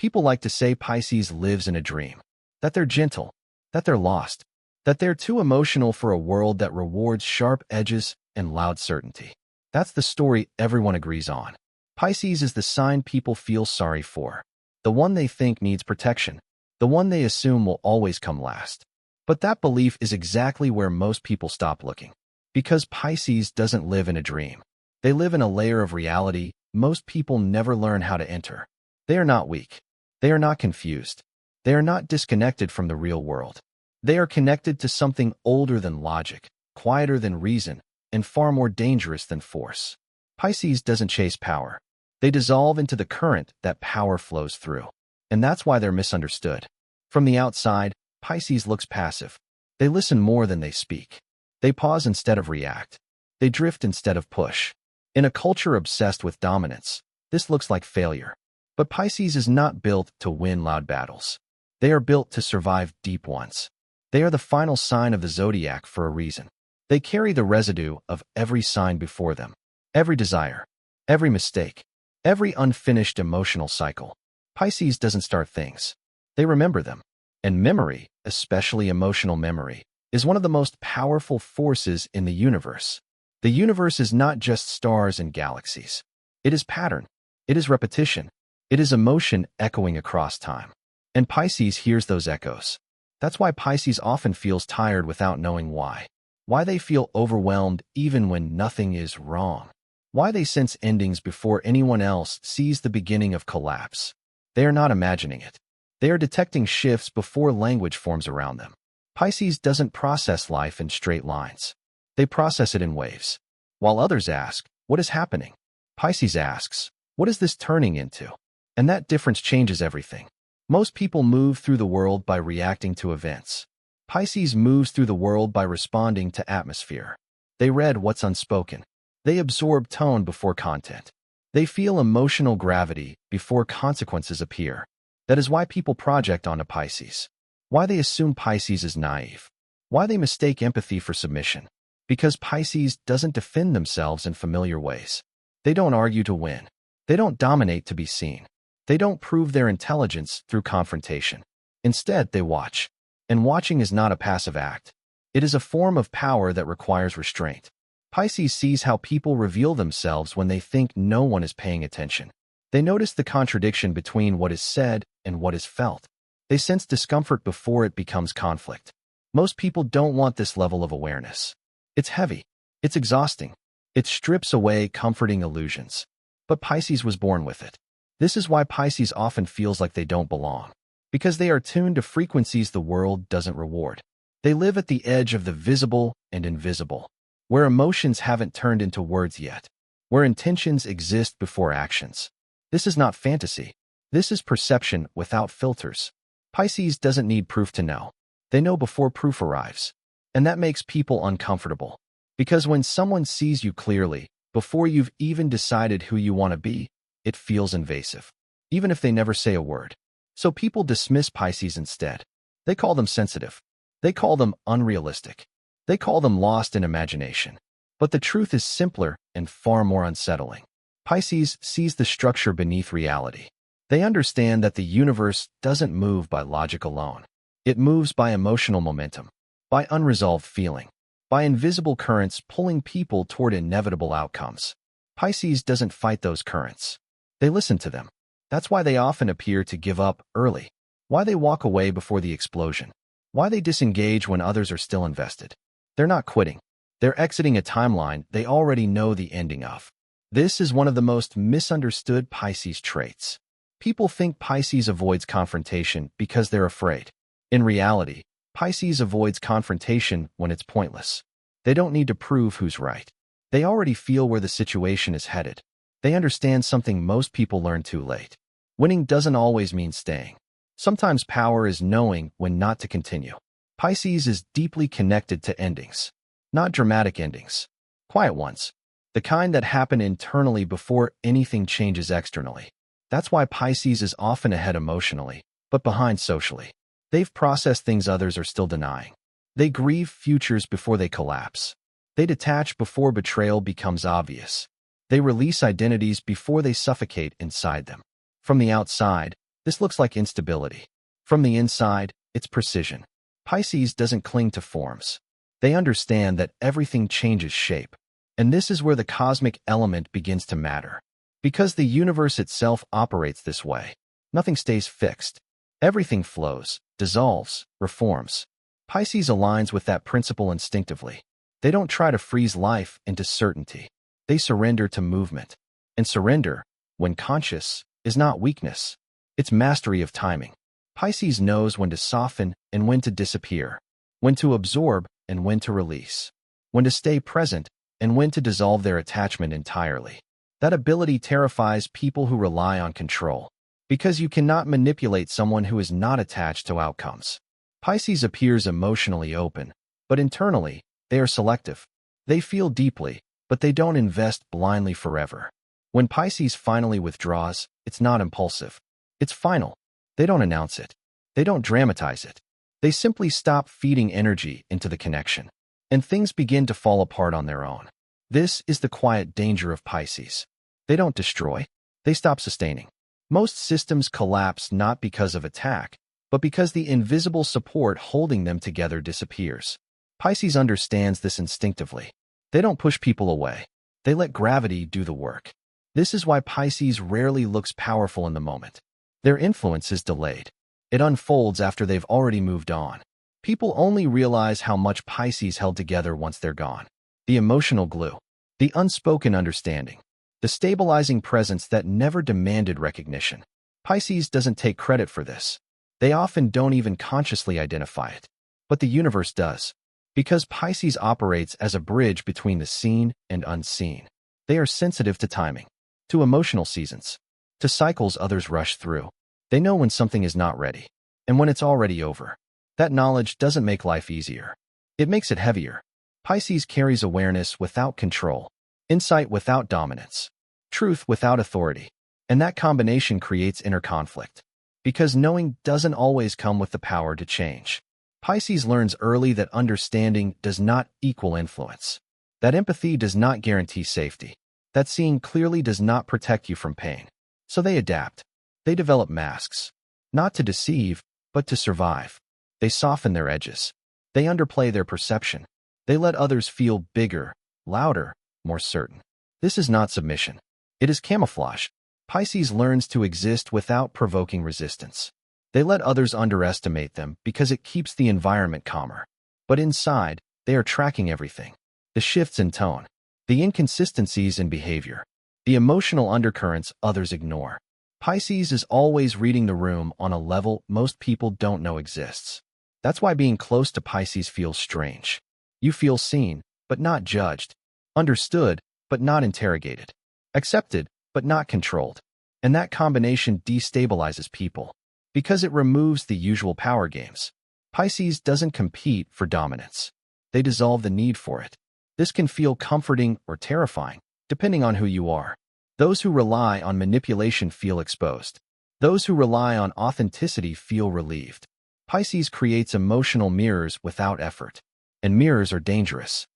People like to say Pisces lives in a dream, that they're gentle, that they're lost, that they're too emotional for a world that rewards sharp edges and loud certainty. That's the story everyone agrees on. Pisces is the sign people feel sorry for, the one they think needs protection, the one they assume will always come last. But that belief is exactly where most people stop looking. Because Pisces doesn't live in a dream. They live in a layer of reality most people never learn how to enter. They are not weak. They are not confused. They are not disconnected from the real world. They are connected to something older than logic, quieter than reason, and far more dangerous than force. Pisces doesn't chase power. They dissolve into the current that power flows through. And that's why they're misunderstood. From the outside, Pisces looks passive. They listen more than they speak. They pause instead of react. They drift instead of push. In a culture obsessed with dominance, this looks like failure. But Pisces is not built to win loud battles. They are built to survive deep ones. They are the final sign of the Zodiac for a reason. They carry the residue of every sign before them. Every desire, every mistake, every unfinished emotional cycle. Pisces doesn't start things. They remember them. And memory, especially emotional memory, is one of the most powerful forces in the universe. The universe is not just stars and galaxies. It is pattern. It is repetition. It is emotion echoing across time. And Pisces hears those echoes. That's why Pisces often feels tired without knowing why. Why they feel overwhelmed even when nothing is wrong. Why they sense endings before anyone else sees the beginning of collapse. They are not imagining it. They are detecting shifts before language forms around them. Pisces doesn't process life in straight lines. They process it in waves. While others ask, what is happening? Pisces asks, what is this turning into? And that difference changes everything. Most people move through the world by reacting to events. Pisces moves through the world by responding to atmosphere. They read what's unspoken. They absorb tone before content. They feel emotional gravity before consequences appear. That is why people project onto Pisces. Why they assume Pisces is naive. Why they mistake empathy for submission. Because Pisces doesn't defend themselves in familiar ways. They don't argue to win. They don't dominate to be seen. They don't prove their intelligence through confrontation. Instead, they watch. And watching is not a passive act. It is a form of power that requires restraint. Pisces sees how people reveal themselves when they think no one is paying attention. They notice the contradiction between what is said and what is felt. They sense discomfort before it becomes conflict. Most people don't want this level of awareness. It's heavy. It's exhausting. It strips away comforting illusions. But Pisces was born with it. This is why Pisces often feels like they don't belong. Because they are tuned to frequencies the world doesn't reward. They live at the edge of the visible and invisible, where emotions haven't turned into words yet, where intentions exist before actions. This is not fantasy. This is perception without filters. Pisces doesn't need proof to know. They know before proof arrives. And that makes people uncomfortable. Because when someone sees you clearly, before you've even decided who you want to be, it feels invasive, even if they never say a word. So people dismiss Pisces instead. They call them sensitive. They call them unrealistic. They call them lost in imagination. But the truth is simpler and far more unsettling. Pisces sees the structure beneath reality. They understand that the universe doesn't move by logic alone. It moves by emotional momentum, by unresolved feeling, by invisible currents pulling people toward inevitable outcomes. Pisces doesn't fight those currents. They listen to them. That's why they often appear to give up early, why they walk away before the explosion, why they disengage when others are still invested. They're not quitting. They're exiting a timeline they already know the ending of. This is one of the most misunderstood Pisces traits. People think Pisces avoids confrontation because they're afraid. In reality, Pisces avoids confrontation when it's pointless. They don't need to prove who's right. They already feel where the situation is headed. They understand something most people learn too late. Winning doesn't always mean staying. Sometimes power is knowing when not to continue. Pisces is deeply connected to endings. Not dramatic endings. Quiet ones. The kind that happen internally before anything changes externally. That's why Pisces is often ahead emotionally, but behind socially. They've processed things others are still denying. They grieve futures before they collapse. They detach before betrayal becomes obvious. They release identities before they suffocate inside them. From the outside, This looks like instability. From the inside, it's precision. Pisces doesn't cling to forms. They understand that everything changes shape. And this is where the cosmic element begins to matter. Because the universe itself operates this way. Nothing stays fixed. Everything flows, dissolves, reforms. Pisces aligns with that principle instinctively. They don't try to freeze life into certainty. They surrender to movement. And surrender, when conscious, is not weakness. It's mastery of timing. Pisces knows when to soften and when to disappear, when to absorb and when to release, when to stay present and when to dissolve their attachment entirely. That ability terrifies people who rely on control, because you cannot manipulate someone who is not attached to outcomes. Pisces appears emotionally open, but internally, they are selective. They feel deeply, but they don't invest blindly forever. When Pisces finally withdraws, it's not impulsive. It's final. They don't announce it. They don't dramatize it. They simply stop feeding energy into the connection, and things begin to fall apart on their own. This is the quiet danger of Pisces. They don't destroy. They stop sustaining. Most systems collapse not because of attack, but because the invisible support holding them together disappears. Pisces understands this instinctively. They don't push people away. They let gravity do the work. This is why Pisces rarely looks powerful in the moment. Their influence is delayed. It unfolds after they've already moved on. People only realize how much Pisces held together once they're gone. The emotional glue, the unspoken understanding, the stabilizing presence that never demanded recognition. Pisces doesn't take credit for this. They often don't even consciously identify it. But the universe does. Because Pisces operates as a bridge between the seen and unseen. They are sensitive to timing, to emotional seasons, to cycles others rush through. They know when something is not ready, and when it's already over. That knowledge doesn't make life easier. It makes it heavier. Pisces carries awareness without control, insight without dominance, truth without authority. And that combination creates inner conflict. Because knowing doesn't always come with the power to change. Pisces learns early that understanding does not equal influence. That empathy does not guarantee safety. That seeing clearly does not protect you from pain. So they adapt. They develop masks. Not to deceive, but to survive. They soften their edges. They underplay their perception. They let others feel bigger, louder, more certain. This is not submission. It is camouflage. Pisces learns to exist without provoking resistance. They let others underestimate them because it keeps the environment calmer. But inside, they are tracking everything. The shifts in tone, the inconsistencies in behavior, the emotional undercurrents others ignore. Pisces is always reading the room on a level most people don't know exists. That's why being close to Pisces feels strange. You feel seen, but not judged. Understood, but not interrogated. Accepted, but not controlled. And that combination destabilizes people. Because it removes the usual power games. Pisces doesn't compete for dominance. They dissolve the need for it. This can feel comforting or terrifying, depending on who you are. Those who rely on manipulation feel exposed. Those who rely on authenticity feel relieved. Pisces creates emotional mirrors without effort. And mirrors are dangerous.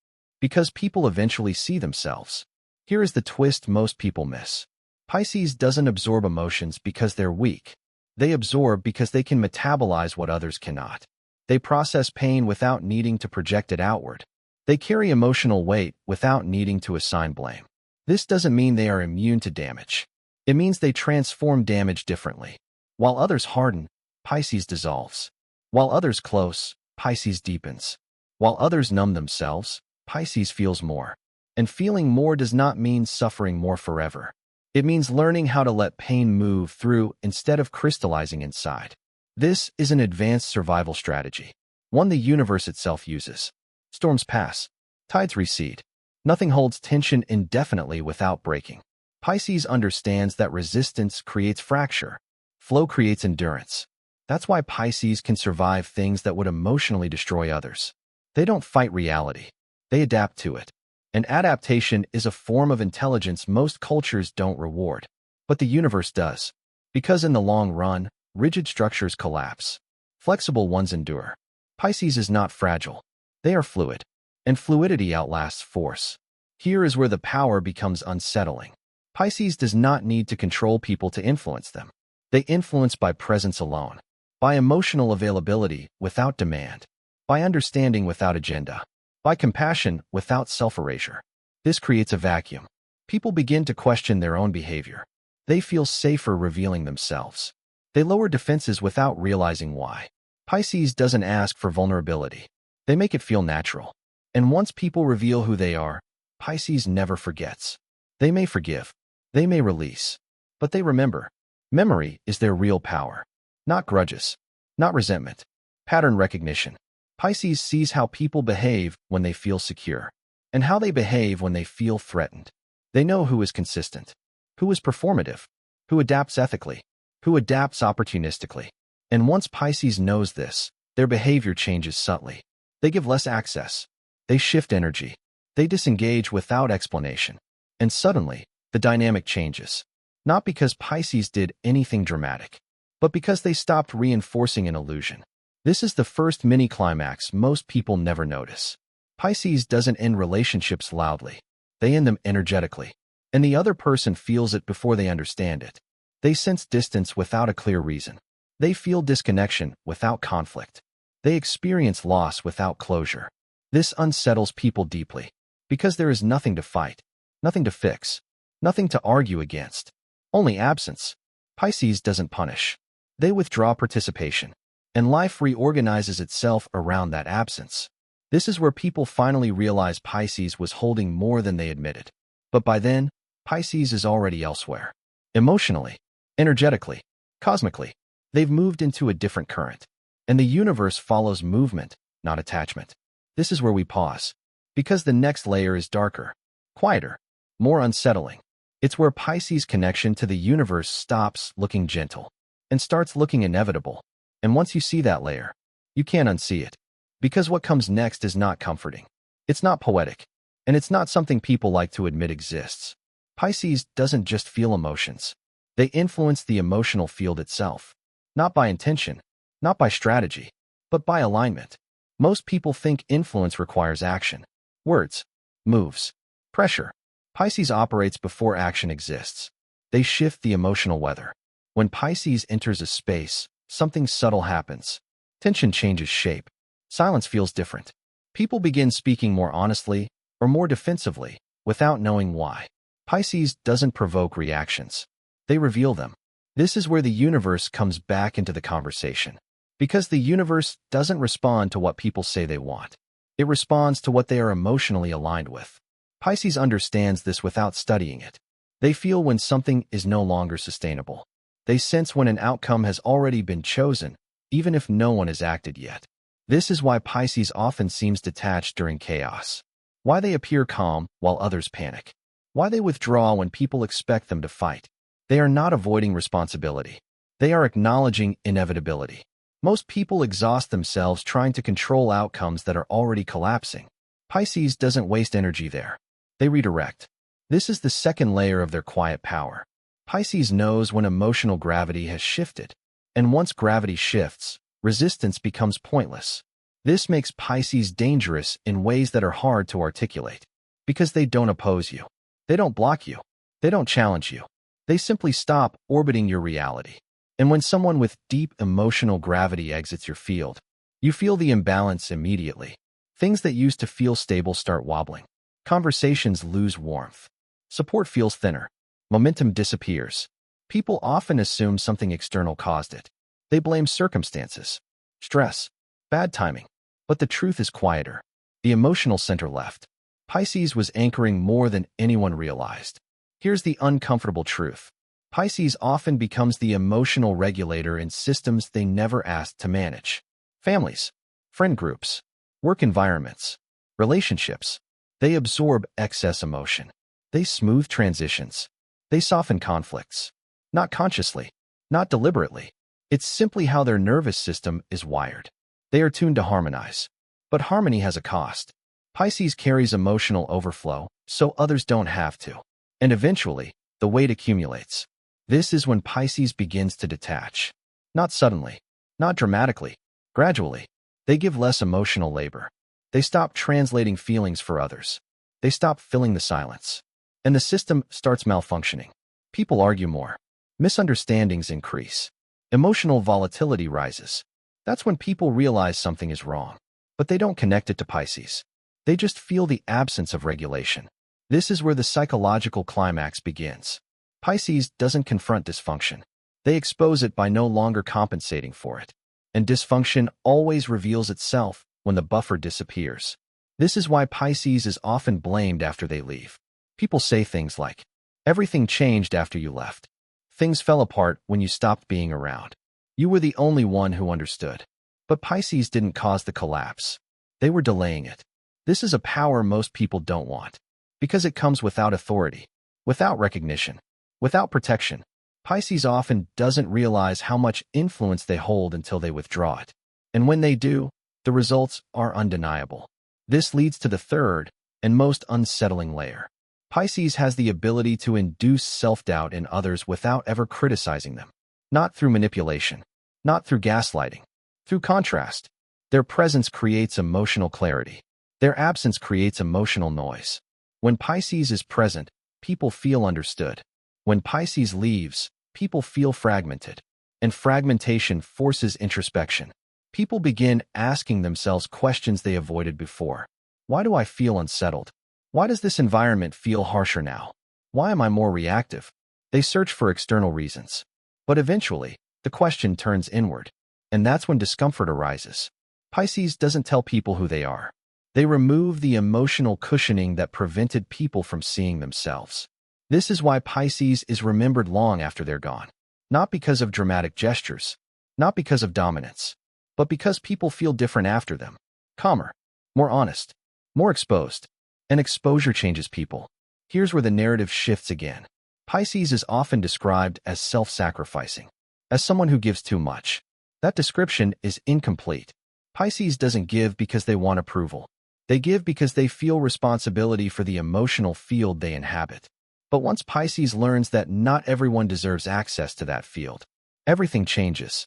Because people eventually see themselves. Here is the twist most people miss. Pisces doesn't absorb emotions because they're weak. They absorb because they can metabolize what others cannot. They process pain without needing to project it outward. They carry emotional weight without needing to assign blame. This doesn't mean they are immune to damage. It means they transform damage differently. While others harden, Pisces dissolves. While others close, Pisces deepens. While others numb themselves, Pisces feels more. And feeling more does not mean suffering more forever. It means learning how to let pain move through instead of crystallizing inside. This is an advanced survival strategy, one the universe itself uses. Storms pass. Tides recede. Nothing holds tension indefinitely without breaking. Pisces understands that resistance creates fracture. Flow creates endurance. That's why Pisces can survive things that would emotionally destroy others. They don't fight reality. They adapt to it. And adaptation is a form of intelligence most cultures don't reward. But the universe does. Because in the long run, rigid structures collapse. Flexible ones endure. Pisces is not fragile. They are fluid. And fluidity outlasts force. Here is where the power becomes unsettling. Pisces does not need to control people to influence them. They influence by presence alone, by emotional availability without demand, by understanding without agenda, by compassion without self-erasure. This creates a vacuum. People begin to question their own behavior. They feel safer revealing themselves. They lower defenses without realizing why. Pisces doesn't ask for vulnerability. They make it feel natural. And once people reveal who they are, Pisces never forgets. They may forgive. They may release. But they remember. Memory is their real power. Not grudges. Not resentment. Pattern recognition. Pisces sees how people behave when they feel secure, and how they behave when they feel threatened. They know who is consistent, who is performative, who adapts ethically, who adapts opportunistically. And once Pisces knows this, their behavior changes subtly. They give less access. They shift energy. They disengage without explanation. And suddenly, the dynamic changes. Not because Pisces did anything dramatic, but because they stopped reinforcing an illusion. This is the first mini-climax most people never notice. Pisces doesn't end relationships loudly. They end them energetically. And the other person feels it before they understand it. They sense distance without a clear reason. They feel disconnection without conflict. They experience loss without closure. This unsettles people deeply, because there is nothing to fight, nothing to fix, nothing to argue against. Only absence. Pisces doesn't punish. They withdraw participation, and life reorganizes itself around that absence. This is where people finally realize Pisces was holding more than they admitted. But by then, Pisces is already elsewhere. Emotionally, energetically, cosmically, they've moved into a different current. And the universe follows movement, not attachment. This is where we pause, because the next layer is darker, quieter, more unsettling. It's where Pisces' connection to the universe stops looking gentle and starts looking inevitable. And once you see that layer, you can't unsee it. Because what comes next is not comforting. It's not poetic. And it's not something people like to admit exists. Pisces doesn't just feel emotions. They influence the emotional field itself. Not by intention, not by strategy, but by alignment. Most people think influence requires action. Words, moves, pressure. Pisces operates before action exists. They shift the emotional weather. When Pisces enters a space, something subtle happens. Tension changes shape. Silence feels different. People begin speaking more honestly or more defensively without knowing why. Pisces doesn't provoke reactions. They reveal them. This is where the universe comes back into the conversation. Because the universe doesn't respond to what people say they want. It responds to what they are emotionally aligned with. Pisces understands this without studying it. They feel when something is no longer sustainable. They sense when an outcome has already been chosen, even if no one has acted yet. This is why Pisces often seems detached during chaos. Why they appear calm while others panic. Why they withdraw when people expect them to fight. They are not avoiding responsibility. They are acknowledging inevitability. Most people exhaust themselves trying to control outcomes that are already collapsing. Pisces doesn't waste energy there. They redirect. This is the second layer of their quiet power. Pisces knows when emotional gravity has shifted. And once gravity shifts, resistance becomes pointless. This makes Pisces dangerous in ways that are hard to articulate. Because they don't oppose you. They don't block you. They don't challenge you. They simply stop orbiting your reality. And when someone with deep emotional gravity exits your field, you feel the imbalance immediately. Things that used to feel stable start wobbling. Conversations lose warmth. Support feels thinner. Momentum disappears. People often assume something external caused it. They blame circumstances, stress, bad timing. But the truth is quieter. The emotional center left. Pisces was anchoring more than anyone realized. Here's the uncomfortable truth. Pisces often becomes the emotional regulator in systems they never asked to manage. Families, friend groups, work environments, relationships. They absorb excess emotion. They smooth transitions. They soften conflicts. Not consciously, not deliberately. It's simply how their nervous system is wired. They are tuned to harmonize. But harmony has a cost. Pisces carries emotional overflow, so others don't have to. And eventually, the weight accumulates. This is when Pisces begins to detach. Not suddenly, not dramatically, gradually. They give less emotional labor. They stop translating feelings for others. They stop filling the silence. And the system starts malfunctioning. People argue more. Misunderstandings increase. Emotional volatility rises. That's when people realize something is wrong. But they don't connect it to Pisces. They just feel the absence of regulation. This is where the psychological climax begins. Pisces doesn't confront dysfunction. They expose it by no longer compensating for it. And dysfunction always reveals itself when the buffer disappears. This is why Pisces is often blamed after they leave. People say things like, "Everything changed after you left. Things fell apart when you stopped being around. You were the only one who understood." But Pisces didn't cause the collapse. They were delaying it. This is a power most people don't want. Because it comes without authority, without recognition, without protection. Pisces often doesn't realize how much influence they hold until they withdraw it. And when they do, the results are undeniable. This leads to the third and most unsettling layer. Pisces has the ability to induce self-doubt in others without ever criticizing them. Not through manipulation, not through gaslighting, through contrast. Their presence creates emotional clarity. Their absence creates emotional noise. When Pisces is present, people feel understood. When Pisces leaves, people feel fragmented. And fragmentation forces introspection. People begin asking themselves questions they avoided before. Why do I feel unsettled? Why does this environment feel harsher now? Why am I more reactive? They search for external reasons. But eventually, the question turns inward. And that's when discomfort arises. Pisces doesn't tell people who they are. They remove the emotional cushioning that prevented people from seeing themselves. This is why Pisces is remembered long after they're gone. Not because of dramatic gestures, not because of dominance, but because people feel different after them. Calmer, more honest, more exposed. And exposure changes people. Here's where the narrative shifts again. Pisces is often described as self-sacrificing, as someone who gives too much. That description is incomplete. Pisces doesn't give because they want approval. They give because they feel responsibility for the emotional field they inhabit. But once Pisces learns that not everyone deserves access to that field, everything changes.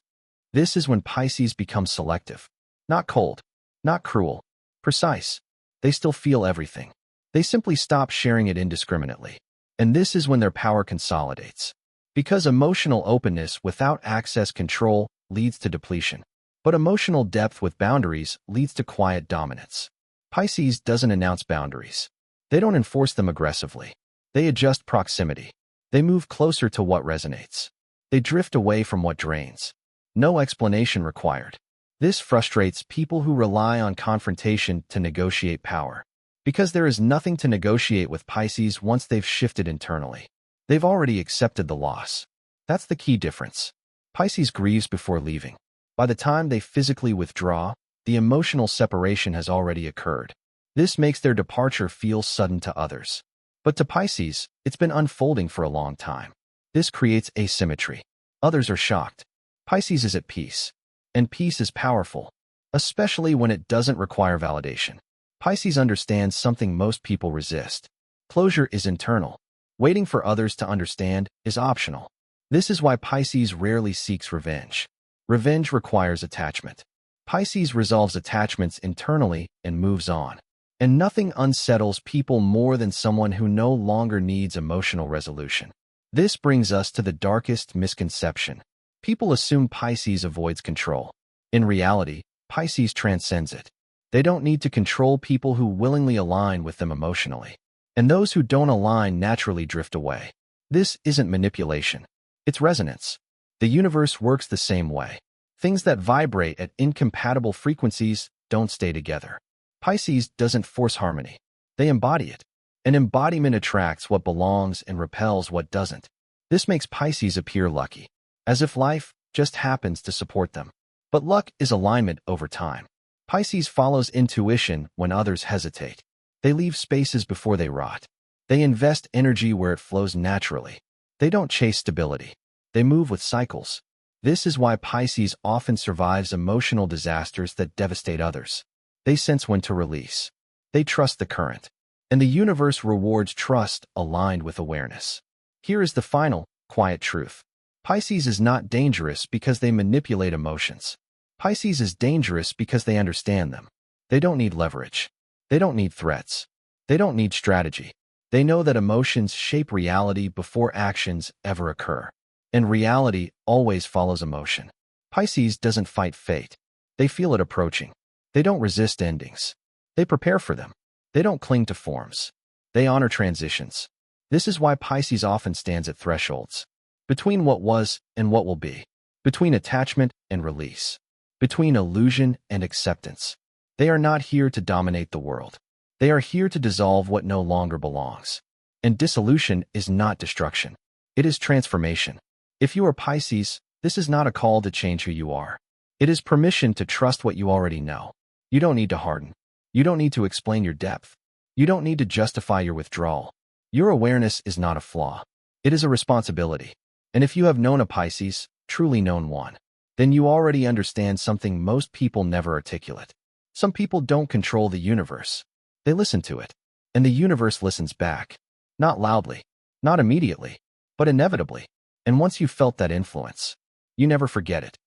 This is when Pisces becomes selective. Not cold, not cruel, precise. They still feel everything. They simply stop sharing it indiscriminately. And this is when their power consolidates. Because emotional openness without access control leads to depletion. But emotional depth with boundaries leads to quiet dominance. Pisces doesn't announce boundaries. They don't enforce them aggressively. They adjust proximity. They move closer to what resonates. They drift away from what drains. No explanation required. This frustrates people who rely on confrontation to negotiate power. Because there is nothing to negotiate with Pisces once they've shifted internally. They've already accepted the loss. That's the key difference. Pisces grieves before leaving. By the time they physically withdraw, the emotional separation has already occurred. This makes their departure feel sudden to others. But to Pisces, it's been unfolding for a long time. This creates asymmetry. Others are shocked. Pisces is at peace. And peace is powerful, especially when it doesn't require validation. Pisces understands something most people resist. Closure is internal. Waiting for others to understand is optional. This is why Pisces rarely seeks revenge. Revenge requires attachment. Pisces resolves attachments internally and moves on. And nothing unsettles people more than someone who no longer needs emotional resolution. This brings us to the darkest misconception. People assume Pisces avoids control. In reality, Pisces transcends it. They don't need to control people who willingly align with them emotionally. And those who don't align naturally drift away. This isn't manipulation. It's resonance. The universe works the same way. Things that vibrate at incompatible frequencies don't stay together. Pisces doesn't force harmony. They embody it. An embodiment attracts what belongs and repels what doesn't. This makes Pisces appear lucky, as if life just happens to support them. But luck is alignment over time. Pisces follows intuition when others hesitate. They leave spaces before they rot. They invest energy where it flows naturally. They don't chase stability. They move with cycles. This is why Pisces often survives emotional disasters that devastate others. They sense when to release. They trust the current. And the universe rewards trust aligned with awareness. Here is the final, quiet truth. Pisces is not dangerous because they manipulate emotions. Pisces is dangerous because they understand them. They don't need leverage. They don't need threats. They don't need strategy. They know that emotions shape reality before actions ever occur. And reality always follows emotion. Pisces doesn't fight fate. They feel it approaching. They don't resist endings. They prepare for them. They don't cling to forms. They honor transitions. This is why Pisces often stands at thresholds. Between what was and what will be. Between attachment and release. Between illusion and acceptance. They are not here to dominate the world. They are here to dissolve what no longer belongs. And dissolution is not destruction. It is transformation. If you are Pisces, this is not a call to change who you are. It is permission to trust what you already know. You don't need to harden. You don't need to explain your depth. You don't need to justify your withdrawal. Your awareness is not a flaw. It is a responsibility. And if you have known a Pisces, truly known one, then you already understand something most people never articulate. Some people don't control the universe. They listen to it. And the universe listens back. Not loudly, not immediately, but inevitably. And once you've felt that influence, you never forget it.